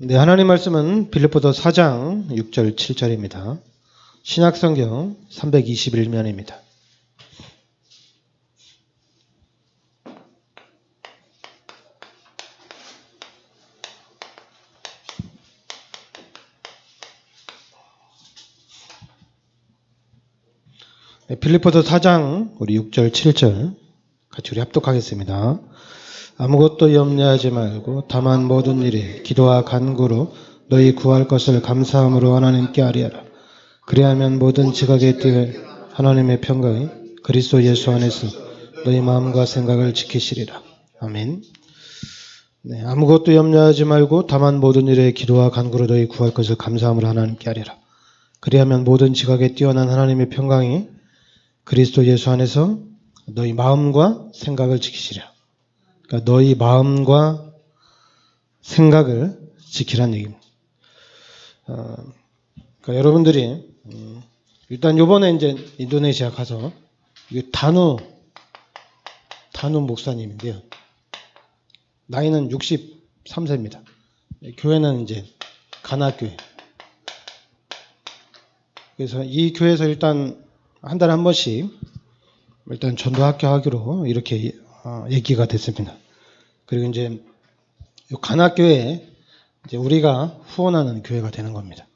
네, 하나님 말씀은 빌립보서 4장 6절 7절입니다. 신약성경 321면입니다. 네, 빌립보서 4장 우리 6절 7절 같이 우리 합독하겠습니다. 아무것도 염려하지 말고 다만 모든 일에 기도와 간구로 너희 구할 것을 감사함으로 하나님께 아뢰라. 그리하면 모든 지각에 뛰어 하나님의 평강이 그리스도 예수 안에서 너희 마음과 생각을 지키시리라. 아멘. 네, 아무것도 염려하지 말고 다만 모든 일에 기도와 간구로 너희 구할 것을 감사함으로 하나님께 아뢰라. 그리하면 모든 지각에 뛰어난 하나님의 평강이 그리스도 예수 안에서 너희 마음과 생각을 지키시리라. 그러니까 너희 마음과 생각을 지키라는 얘기입니다. 그러니까 여러분들이 일단 요번에 이제 인도네시아 가서 다누 목사님인데요. 나이는 63세입니다. 교회는 이제 가나교회. 그래서 이 교회에서 일단 한 달에 한 번씩 일단 전도학교 하기로 이렇게 얘기가 됐습니다. 그리고 이제 가나교회에 이제 우리가 후원하는 교회가 되는 겁니다.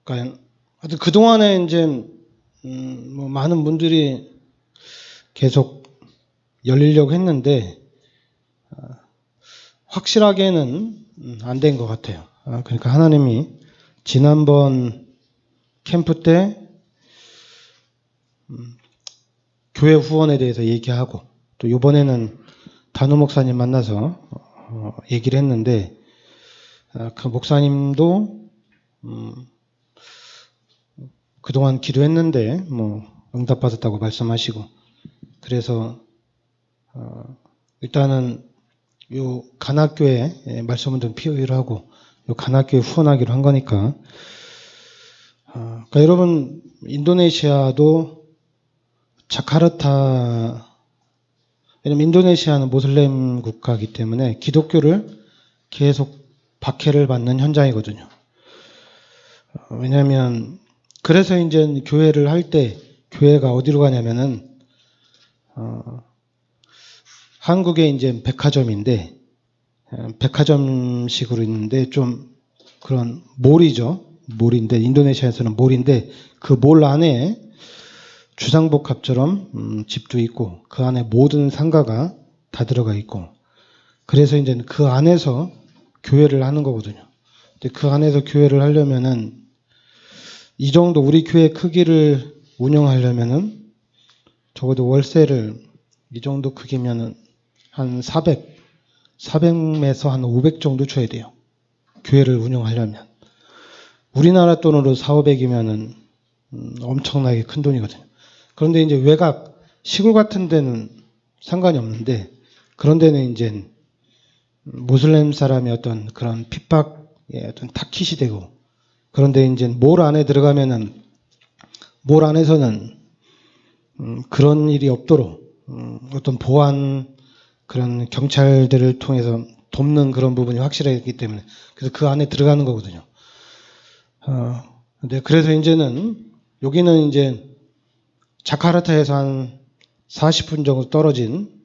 그러니까 그동안에 이제 뭐 많은 분들이 계속 열리려고 했는데 확실하게는 안 된 것 같아요. 그러니까 하나님이 지난번 캠프 때 교회 후원에 대해서 얘기하고 또 이번에는 단우 목사님 만나서 얘기를 했는데 그 목사님도 그동안 기도했는데 뭐 응답받았다고 말씀하시고 그래서 일단은 요 가나교회 말씀을 좀 피우기로 하고 요 가나교회 후원하기로 한 거니까 그러니까 여러분 인도네시아도 자카르타 왜냐면 인도네시아는 모슬렘 국가이기 때문에 기독교를 계속 박해를 받는 현장이거든요. 왜냐하면 그래서 이제 교회를 할 때 교회가 어디로 가냐면은 한국에 이제 백화점인데 백화점식으로 있는데 좀 그런 몰이죠. 몰인데 인도네시아에서는 몰인데 그 몰 안에 주상복합처럼 집도 있고 그 안에 모든 상가가 다 들어가 있고 그래서 이제 그 안에서 교회를 하는 거거든요. 근데 그 안에서 교회를 하려면은 이 정도 우리 교회 크기를 운영하려면은 적어도 월세를 이 정도 크기면은 한 400에서 한 500 정도 줘야 돼요. 교회를 운영하려면. 우리나라 돈으로 400~500이면은 엄청나게 큰 돈이거든요. 그런데 이제 외곽, 시골 같은 데는 상관이 없는데 그런 데는 이제 모슬렘 사람의 어떤 그런 핍박의 어떤 타깃이 되고 그런데 이제 몰 안에 들어가면은 몰 안에서는 그런 일이 없도록 어떤 보안 그런 경찰들을 통해서 돕는 그런 부분이 확실하기 때문에 그래서 그 안에 들어가는 거거든요. 근데 그래서 이제는 여기는 이제 자카르타에서 한 40분 정도 떨어진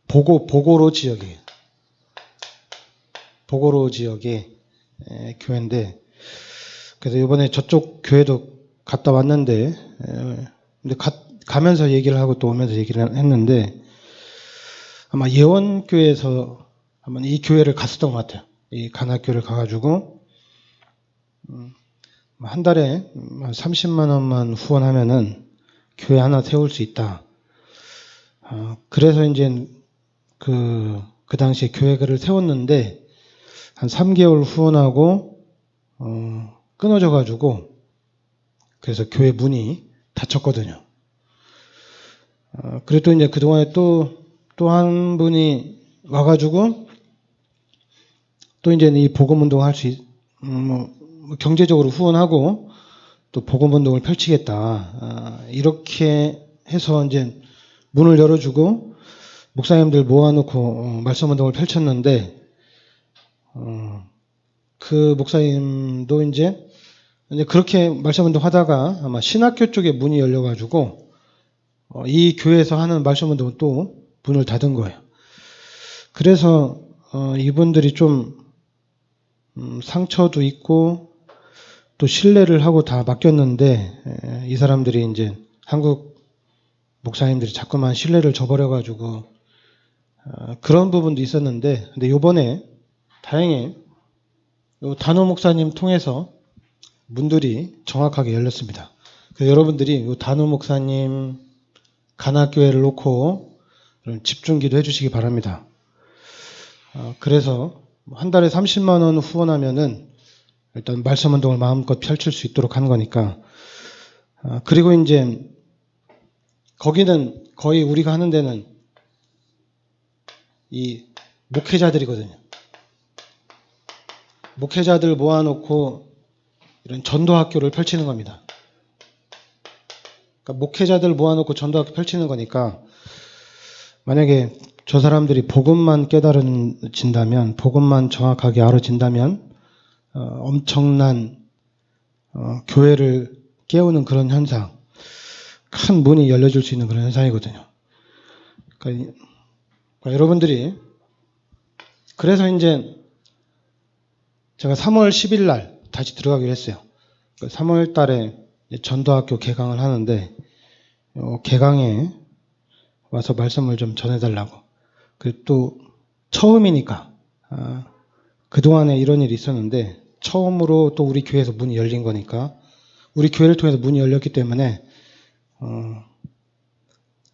보고로 지역이에요. 보고로 지역의 교회인데 그래서 이번에 저쪽 교회도 갔다 왔는데 근데 가면서 얘기를 하고 또 오면서 얘기를 했는데 아마 예원교회에서 아마 이 교회를 갔었던 것 같아요. 이 가나교회를 가가지고 한 달에 30만 원만 후원하면은 교회 하나 세울 수 있다. 그래서 이제 그 당시에 교회를 세웠는데 한 3개월 후원하고 끊어져가지고 그래서 교회 문이 닫혔거든요. 그래도 이제 그동안에 또 한 분이 와가지고 또 이제 이 복음운동 할 수 경제적으로 후원하고 또 복음운동을 펼치겠다. 이렇게 해서 이제 문을 열어주고 목사님들 모아놓고 말씀운동을 펼쳤는데 그 목사님도 이제 그렇게 말씀 운동하다가 아마 신학교 쪽에 문이 열려가지고 이 교회에서 하는 말씀 운동은 또 문을 닫은 거예요. 그래서 이분들이 좀 상처도 있고 또 신뢰를 하고 다 맡겼는데 이 사람들이 이제 한국 목사님들이 자꾸만 신뢰를 저버려가지고 그런 부분도 있었는데, 근데 요번에 다행히 요 단호 목사님 통해서 문들이 정확하게 열렸습니다. 그래서 여러분들이 요 단호 목사님 간악교회를 놓고 집중기도 해주시기 바랍니다. 그래서 한 달에 30만 원 후원하면은 일단 말씀 운동을 마음껏 펼칠 수 있도록 한 거니까. 그리고 이제 거기는 거의 우리가 하는 데는 이 목회자들이거든요. 목회자들 모아놓고 이런 전도학교를 펼치는 겁니다. 그러니까 목회자들 모아놓고 전도학교 펼치는 거니까 만약에 저 사람들이 복음만 깨달아진다면, 복음만 정확하게 알아진다면 엄청난 교회를 깨우는 그런 현상, 큰 문이 열려줄 수 있는 그런 현상이거든요. 그러니까 여러분들이, 그래서 이제 제가 3월 10일 날 다시 들어가기로 했어요. 3월 달에 전도학교 개강을 하는데 개강에 와서 말씀을 좀 전해달라고. 그리고 또 처음이니까 그동안에 이런 일이 있었는데 처음으로 또 우리 교회에서 문이 열린 거니까, 우리 교회를 통해서 문이 열렸기 때문에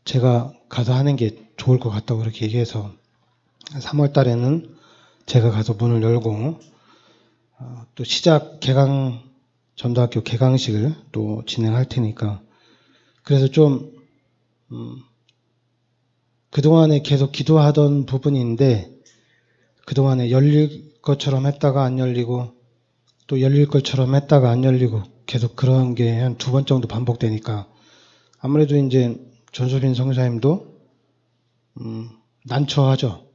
제가 가서 하는 게 좋을 것 같다고 그렇게 얘기해서 3월 달에는 제가 가서 문을 열고 또 시작 개강 전도학교 개강식을 또 진행할 테니까, 그래서 좀 그동안에 계속 기도하던 부분인데 그동안에 열릴 것처럼 했다가 안 열리고 또 열릴 것처럼 했다가 안 열리고 계속 그런 게 한 2번 정도 반복되니까 아무래도 이제 전소빈 성사님도 난처하죠.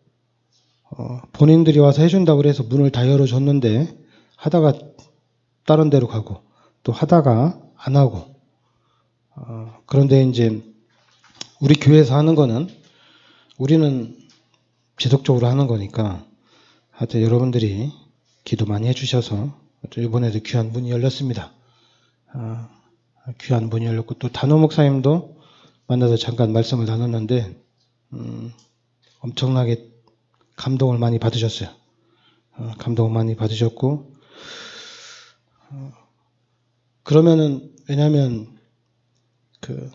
본인들이 와서 해준다고 그래서 문을 다 열어줬는데 하다가 다른 데로 가고 또 하다가 안 하고 그런데 이제 우리 교회에서 하는 거는 우리는 지속적으로 하는 거니까 하여튼 여러분들이 기도 많이 해주셔서 이번에도 귀한 문이 열렸습니다. 귀한 문이 열렸고 또 단호 목사님도 만나서 잠깐 말씀을 나눴는데 엄청나게 감동을 많이 받으셨어요. 감동을 많이 받으셨고 그러면은 왜냐하면 그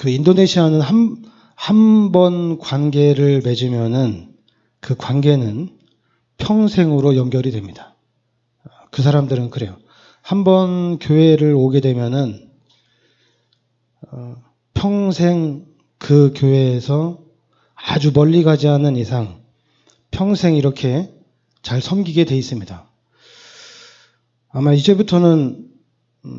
인도네시아는 한 번 관계를 맺으면은 그 관계는 평생으로 연결이 됩니다. 그 사람들은 그래요. 한 번 교회를 오게 되면은 평생 그 교회에서 아주 멀리 가지 않은 이상 평생 이렇게 잘 섬기게 돼 있습니다. 아마 이제부터는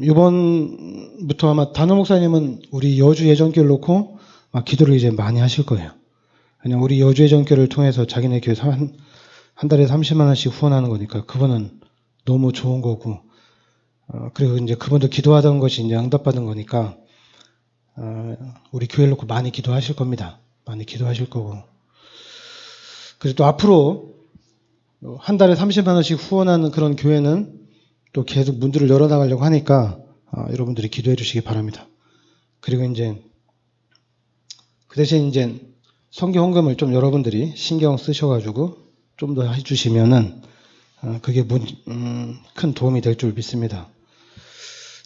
이번부터 아마 단호 목사님은 우리 여주 예전교를 놓고 기도를 이제 많이 하실 거예요. 그냥 우리 여주 예전교를 통해서 자기네 교회 한 달에 30만 원씩 후원하는 거니까 그거는 너무 좋은 거고, 그리고 이제 그분도 기도하던 것이 이제 응답받은 거니까 우리 교회를 놓고 많이 기도하실 겁니다. 많이 기도하실 거고. 그리고 또 앞으로 한 달에 30만 원씩 후원하는 그런 교회는 또 계속 문들을 열어나가려고 하니까 여러분들이 기도해 주시기 바랍니다. 그리고 이제 그 대신 이제 선교 헌금을 좀 여러분들이 신경 쓰셔가지고 좀 더 해주시면은 그게 큰 도움이 될 줄 믿습니다.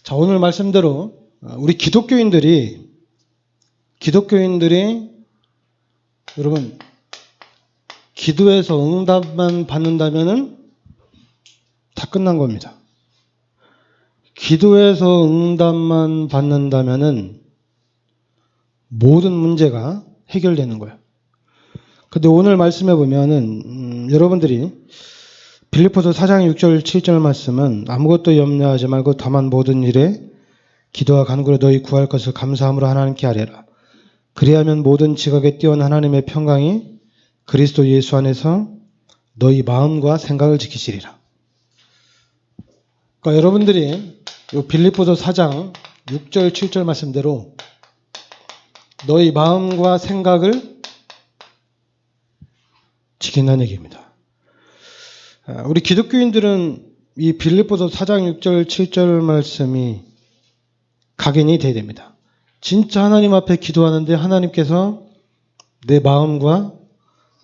자, 오늘 말씀대로 우리 기독교인들이 여러분 기도해서 응답만 받는다면은 다 끝난 겁니다. 기도해서 응답만 받는다면은 모든 문제가 해결되는 거예요. 근데 오늘 말씀해 보면은 여러분들이 빌립보서 4장 6절 7절 말씀은 아무것도 염려하지 말고 다만 모든 일에 기도와 간구로 너희 구할 것을 감사함으로 하나님께 아뢰라. 그리하면 모든 지각에 뛰어난 하나님의 평강이 그리스도 예수 안에서 너희 마음과 생각을 지키시리라. 그러니까 여러분들이 이 빌립보서 4장 6절 7절 말씀대로 너희 마음과 생각을 지킨다는 얘기입니다. 우리 기독교인들은 이 빌립보서 4장 6절 7절 말씀이 각인이 돼야 됩니다. 진짜 하나님 앞에 기도하는데 하나님께서 내 마음과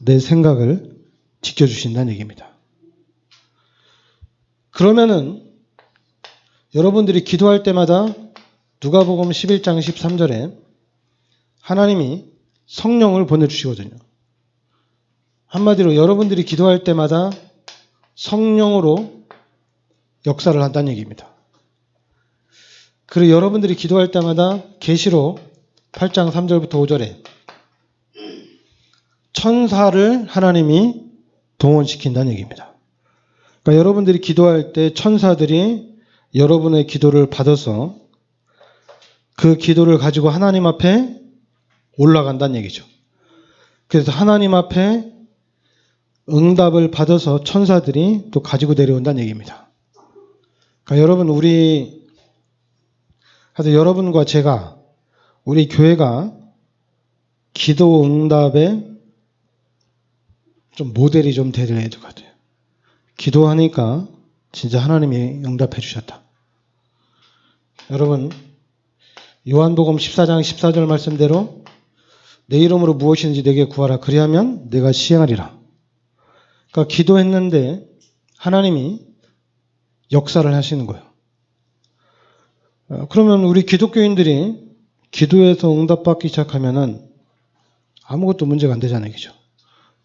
내 생각을 지켜주신다는 얘기입니다. 그러면은 여러분들이 기도할 때마다 누가복음 11장 13절에 하나님이 성령을 보내주시거든요. 한마디로 여러분들이 기도할 때마다 성령으로 역사를 한다는 얘기입니다. 그리고 여러분들이 기도할 때마다 계시록 8장 3절부터 5절에 천사를 하나님이 동원시킨다는 얘기입니다. 그러니까 여러분들이 기도할 때 천사들이 여러분의 기도를 받아서 그 기도를 가지고 하나님 앞에 올라간다는 얘기죠. 그래서 하나님 앞에 응답을 받아서 천사들이 또 가지고 내려온다는 얘기입니다. 그러니까 여러분, 여러분과 제가, 우리 교회가 기도 응답에 좀 모델이 좀 되어야 될 것 같아요. 기도하니까 진짜 하나님이 응답해 주셨다. 여러분, 요한복음 14장 14절 말씀대로 내 이름으로 무엇이든지 내게 구하라. 그리하면 내가 시행하리라. 그러니까 기도했는데 하나님이 역사를 하시는 거예요. 그러면 우리 기독교인들이 기도해서 응답받기 시작하면은 아무것도 문제가 안 되잖아요. 그죠?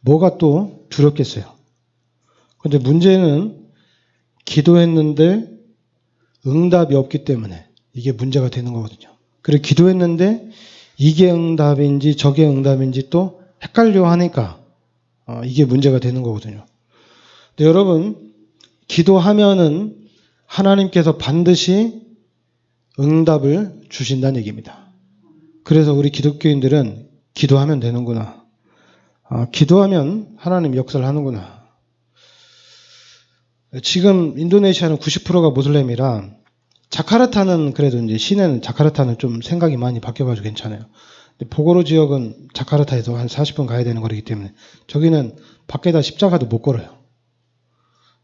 뭐가 또 두렵겠어요. 그런데 문제는 기도했는데 응답이 없기 때문에 이게 문제가 되는 거거든요. 그리고 기도했는데 이게 응답인지 저게 응답인지 또 헷갈려 하니까 이게 문제가 되는 거거든요. 근데 여러분, 기도하면은 하나님께서 반드시 응답을 주신다는 얘기입니다. 그래서 우리 기독교인들은 기도하면 되는구나. 기도하면 하나님 역사를 하는구나. 지금 인도네시아는 90%가 모슬렘이라 자카르타는 그래도 이제 시내는 자카르타는 좀 생각이 많이 바뀌어가지고 괜찮아요. 근데 보고로 지역은 자카르타에서 한 40분 가야 되는 거리기 때문에 저기는 밖에다 십자가도 못 걸어요.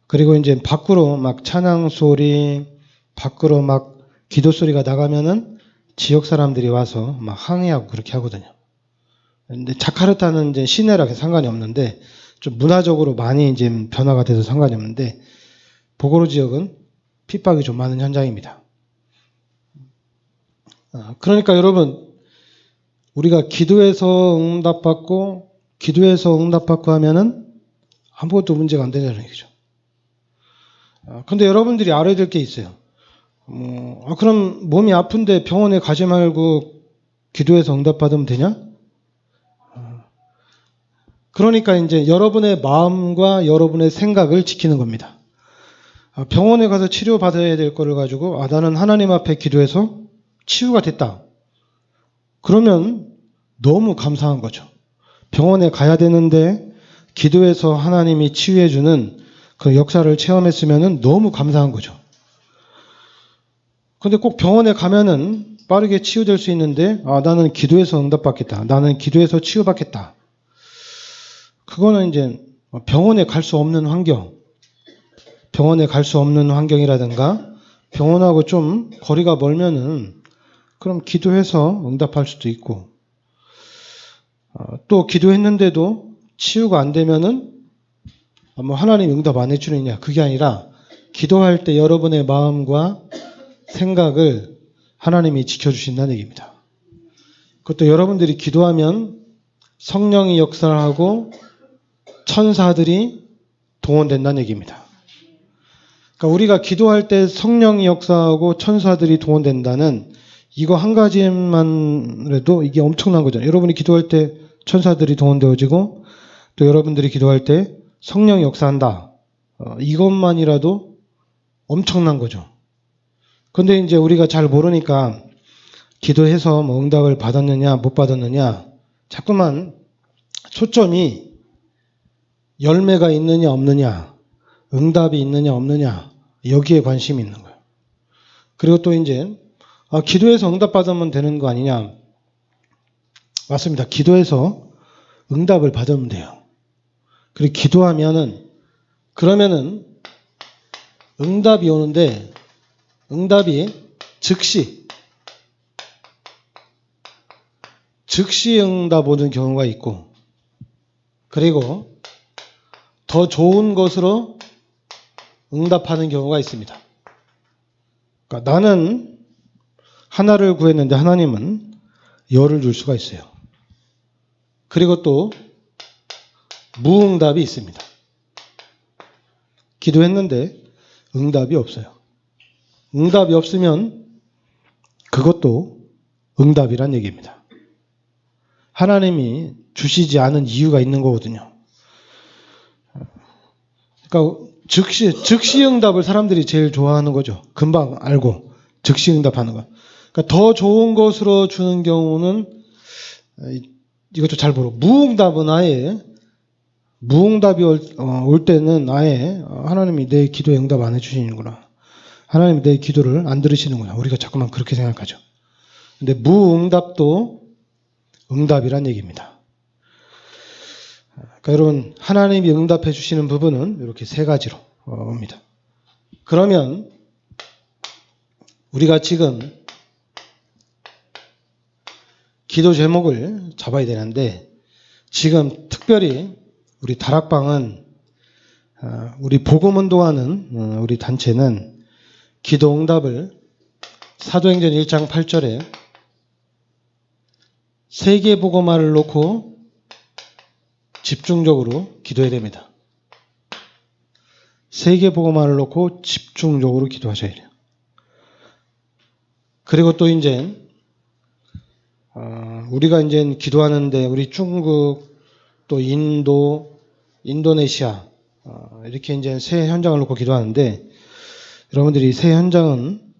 그리고 이제 밖으로 막 찬양 소리, 밖으로 막 기도 소리가 나가면은 지역 사람들이 와서 막 항의하고 그렇게 하거든요. 근데 자카르타는 이제 시내라 상관이 없는데 좀 문화적으로 많이 이제 변화가 돼서 상관이 없는데 보고로 지역은 핍박이 좀 많은 현장입니다. 그러니까 여러분, 우리가 기도해서 응답받고 하면은 아무것도 문제가 안 되잖아요. 그죠? 근데 여러분들이 알아야 될 게 있어요. 그럼 몸이 아픈데 병원에 가지 말고 기도해서 응답받으면 되냐? 그러니까 이제 여러분의 마음과 여러분의 생각을 지키는 겁니다. 병원에 가서 치료받아야 될 거를 가지고 나는 하나님 앞에 기도해서 치유가 됐다. 그러면 너무 감사한 거죠. 병원에 가야 되는데 기도해서 하나님이 치유해주는 그 역사를 체험했으면 너무 감사한 거죠. 근데 꼭 병원에 가면은 빠르게 치유될 수 있는데 나는 기도해서 응답받겠다. 나는 기도해서 치유받겠다. 그거는 이제 병원에 갈 수 없는 환경이라든가 병원하고 좀 거리가 멀면은 그럼 기도해서 응답할 수도 있고 또 기도했는데도 치유가 안 되면은 뭐 하나님 응답 안 해주느냐, 그게 아니라 기도할 때 여러분의 마음과 생각을 하나님이 지켜주신다는 얘기입니다. 그것도 여러분들이 기도하면 성령이 역사를 하고 천사들이 동원된다는 얘기입니다. 그러니까 우리가 기도할 때 성령이 역사하고 천사들이 동원된다는 이거 한 가지만해도 이게 엄청난 거잖아요. 여러분이 기도할 때 천사들이 동원되어지고 또 여러분들이 기도할 때 성령이 역사한다. 이것만이라도 엄청난 거죠. 근데 이제 우리가 잘 모르니까 기도해서 뭐 응답을 받았느냐 못 받았느냐 자꾸만 초점이 열매가 있느냐 없느냐, 응답이 있느냐 없느냐, 여기에 관심이 있는 거예요. 그리고 또 이제 기도해서 응답받으면 되는 거 아니냐. 맞습니다. 기도해서 응답을 받으면 돼요. 그리고 기도하면은, 그러면은 응답이 오는데, 응답이 즉시 응답 오는 경우가 있고, 그리고 더 좋은 것으로 응답하는 경우가 있습니다. 그러니까 나는 하나를 구했는데 하나님은 열을 줄 수가 있어요. 그리고 또 무응답이 있습니다. 기도했는데 응답이 없어요. 응답이 없으면 그것도 응답이란 얘기입니다. 하나님이 주시지 않은 이유가 있는 거거든요. 그러니까 즉시 응답을 사람들이 제일 좋아하는 거죠. 금방 알고 즉시 응답하는 거. 그러니까 더 좋은 것으로 주는 경우는 이것도 잘 모르고, 무응답은 아예, 무응답이 올 때는 아예 하나님이 내 기도에 응답 안 해주시는구나, 하나님이 내 기도를 안 들으시는구나, 우리가 자꾸만 그렇게 생각하죠. 근데 무응답도 응답이란 얘기입니다. 그러니까 여러분, 하나님이 응답해 주시는 부분은 이렇게 세 가지로 옵니다. 그러면 우리가 지금 기도 제목을 잡아야 되는데, 지금 특별히 우리 다락방은, 우리 복음 운동하는 우리 단체는 기도 응답을 사도행전 1장 8절에 세계 복음화를 놓고 집중적으로 기도해야 됩니다. 세계 복음화를 놓고 집중적으로 기도하셔야 돼요. 그리고 또 이제 우리가 이제 기도하는데, 우리 중국, 또 인도, 인도네시아, 이렇게 이제 세 현장을 놓고 기도하는데, 여러분들이 세 현장은,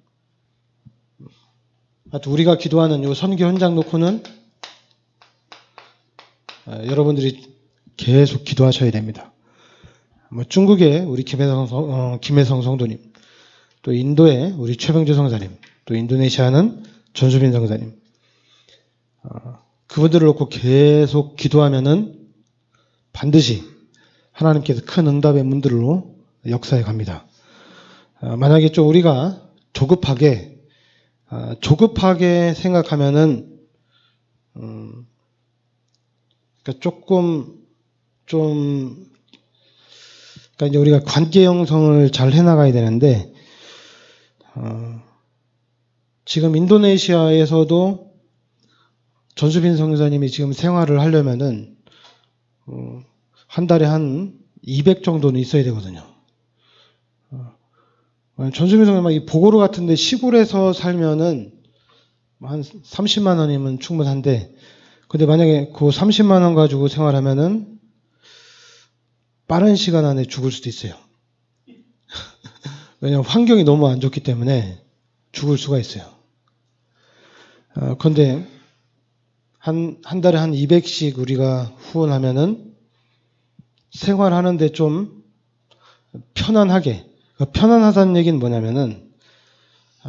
하여튼 우리가 기도하는 이 선교 현장 놓고는 여러분들이 계속 기도하셔야 됩니다. 중국의 우리 김혜성 성도님, 또 인도의 우리 최병주 성사님, 또 인도네시아는 전수빈 성사님, 그분들을 놓고 계속 기도하면은 반드시 하나님께서 큰 응답의 문들로 역사해 갑니다. 만약에 좀 우리가 조급하게 생각하면은, 그러니까 그러니까 이제 우리가 관계 형성을 잘 해나가야 되는데, 지금 인도네시아에서도 전수빈 성사님이 지금 생활을 하려면은 한 달에 한 200 정도는 있어야 되거든요. 전수빈 성사님 이 보고로 같은데 시골에서 살면은 한 30만 원이면 충분한데, 근데 만약에 그 30만 원 가지고 생활하면은 빠른 시간 안에 죽을 수도 있어요. 왜냐하면 환경이 너무 안 좋기 때문에 죽을 수가 있어요. 그런데 한 달에 한 200씩 우리가 후원하면은 생활하는데 좀 편안하게, 편안하다는 얘기는 뭐냐면은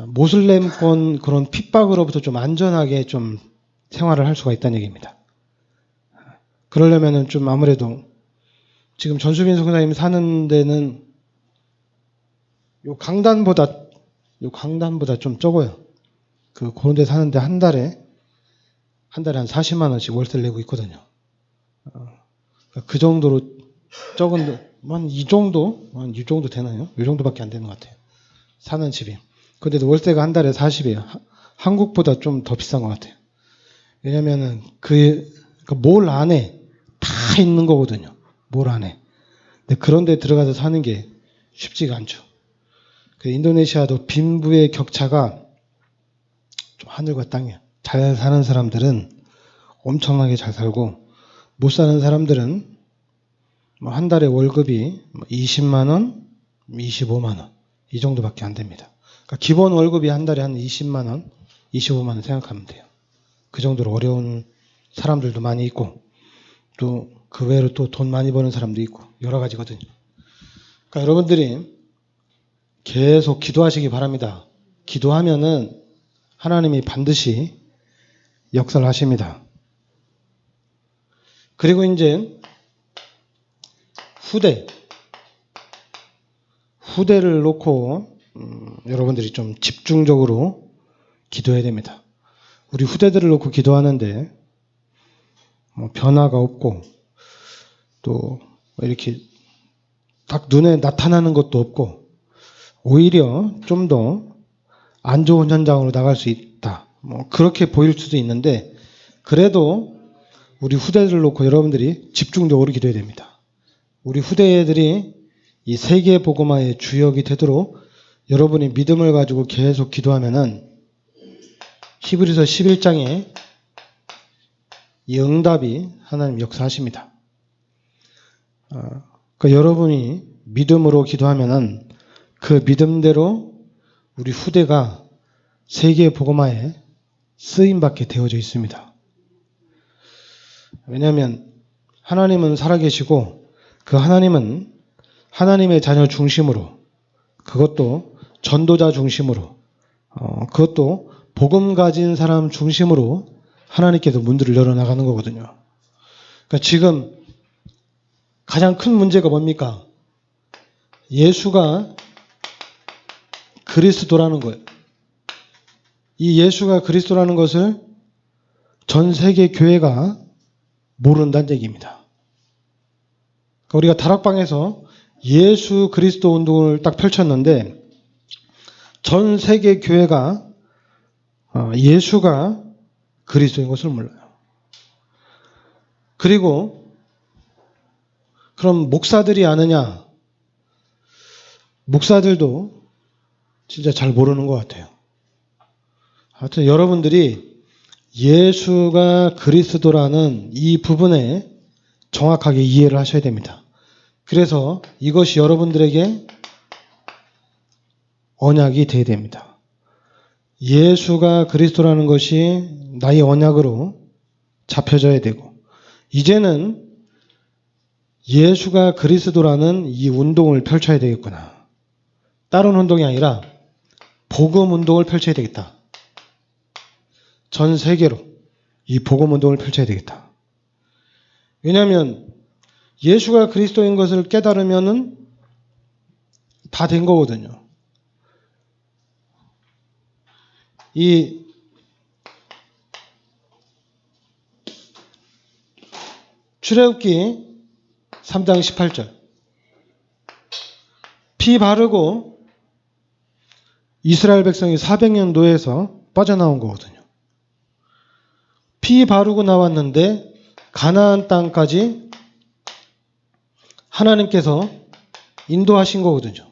모슬렘권 그런 핍박으로부터 좀 안전하게 좀 생활을 할 수가 있다는 얘기입니다. 그러려면은 좀 아무래도 지금 전수빈 성사님 사는 데는 요 강단보다 좀 적어요. 그런 데 사는데 한 달에 한 40만 원씩 월세를 내고 있거든요. 그 정도로 적은데, 한 이 정도 되나요? 이 정도밖에 안 되는 것 같아요. 사는 집이. 근데도 월세가 한 달에 40이에요. 한국보다 좀 더 비싼 것 같아요. 왜냐면은 몰 안에 다 있는 거거든요. 몰 안에. 근데 그런 데 들어가서 사는 게 쉽지가 않죠. 인도네시아도 빈부의 격차가 좀 하늘과 땅이에요. 잘 사는 사람들은 엄청나게 잘 살고, 못 사는 사람들은 한 달에 월급이 20만 원, 25만 원 이 정도밖에 안 됩니다. 그러니까 기본 월급이 한 달에 한 20만 원, 25만 원 생각하면 돼요. 그 정도로 어려운 사람들도 많이 있고, 또 그 외로 또 돈 많이 버는 사람도 있고 여러 가지거든요. 그러니까 여러분들이 계속 기도하시기 바랍니다. 기도하면은 하나님이 반드시 역사를 하십니다. 그리고 이제 후대를 놓고 여러분들이 좀 집중적으로 기도해야 됩니다. 우리 후대들을 놓고 기도하는데 변화가 없고 또 이렇게 딱 눈에 나타나는 것도 없고 오히려 좀 더 안 좋은 현장으로 나갈 수 있다. 그렇게 보일 수도 있는데 그래도 우리 후대들을 놓고 여러분들이 집중적으로 기도해야 됩니다. 우리 후대들이 이 세계 복음화의 주역이 되도록 여러분이 믿음을 가지고 계속 기도하면은 히브리서 11장에 이 응답이 하나님 역사하십니다. 그러니까 여러분이 믿음으로 기도하면은 그 믿음대로 우리 후대가 세계 복음화에 쓰임받게 되어져 있습니다. 왜냐하면 하나님은 살아계시고 그 하나님은 하나님의 자녀 중심으로 그것도 전도자 중심으로 그것도 복음 가진 사람 중심으로 하나님께서 문들을 열어나가는 거거든요. 그러니까 지금 가장 큰 문제가 뭡니까? 예수가 그리스도라는 거예요. 이 예수가 그리스도라는 것을 전 세계 교회가 모른다는 얘기입니다. 그러니까 우리가 다락방에서 예수 그리스도 운동을 딱 펼쳤는데 전 세계 교회가 예수가 그리스도인 것을 몰라요. 그리고 그럼 목사들이 아느냐? 목사들도 진짜 잘 모르는 것 같아요. 하여튼 여러분들이 예수가 그리스도라는 이 부분에 정확하게 이해를 하셔야 됩니다. 그래서 이것이 여러분들에게 언약이 되어야 됩니다. 예수가 그리스도라는 것이 나의 언약으로 잡혀져야 되고 이제는 예수가 그리스도라는 이 운동을 펼쳐야 되겠구나. 다른 운동이 아니라 복음 운동을 펼쳐야 되겠다. 전 세계로 이 복음 운동을 펼쳐야 되겠다. 왜냐하면 예수가 그리스도인 것을 깨달으면은 다 된 거거든요. 이 출애굽기 3장 18절 피 바르고 이스라엘 백성이 400년 노예에서 빠져나온 거거든요. 피 바르고 나왔는데 가나안 땅까지 하나님께서 인도하신 거거든요.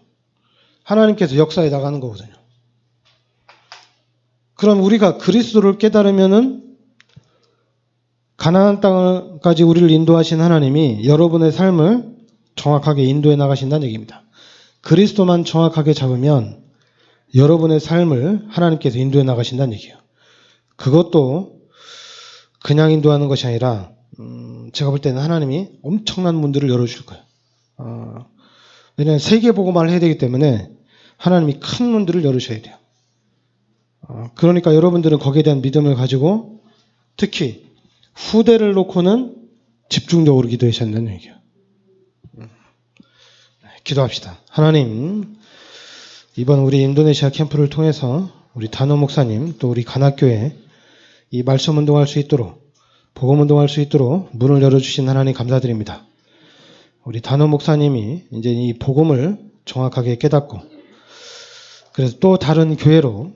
하나님께서 역사에 나가는 거거든요. 그럼 우리가 그리스도를 깨달으면은 가나안 땅까지 우리를 인도하신 하나님이 여러분의 삶을 정확하게 인도해 나가신다는 얘기입니다. 그리스도만 정확하게 잡으면 여러분의 삶을 하나님께서 인도해 나가신다는 얘기예요. 그것도 그냥 인도하는 것이 아니라 제가 볼 때는 하나님이 엄청난 문들을 열어줄 거예요. 왜냐하면 세계복음화를 해야 되기 때문에 하나님이 큰 문들을 열으셔야 돼요. 그러니까 여러분들은 거기에 대한 믿음을 가지고 특히 후대를 놓고는 집중적으로 기도하셔야 된다는 얘기예요. 기도합시다. 하나님, 이번 우리 인도네시아 캠프를 통해서 우리 단호 목사님 또 우리 간학교에 이 말씀 운동할 수 있도록 복음 운동할 수 있도록 문을 열어주신 하나님 감사드립니다. 우리 단호 목사님이 이제 이 복음을 정확하게 깨닫고 그래서 또 다른 교회로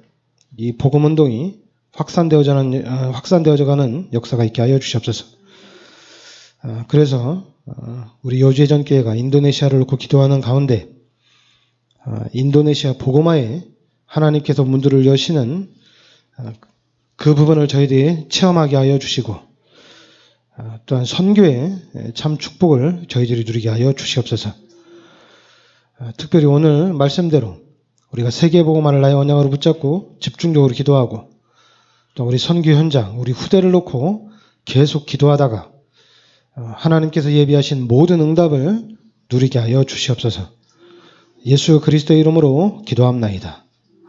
이 복음 운동이 확산되어져 가는 역사가 있게 하여 주시옵소서. 그래서 우리 여주회전 교회가 인도네시아를 놓고 기도하는 가운데 인도네시아 복음화에 하나님께서 문들을 여시는 그 부분을 저희들이 체험하게 하여 주시고 또한 선교에 참 축복을 저희들이 누리게 하여 주시옵소서. 특별히 오늘 말씀대로 우리가 세계복음화를 나의 언약으로 붙잡고 집중적으로 기도하고 또 우리 선교 현장, 우리 후대를 놓고 계속 기도하다가 하나님께서 예비하신 모든 응답을 누리게 하여 주시옵소서. 예수 그리스도의 이름으로 기도합나이다.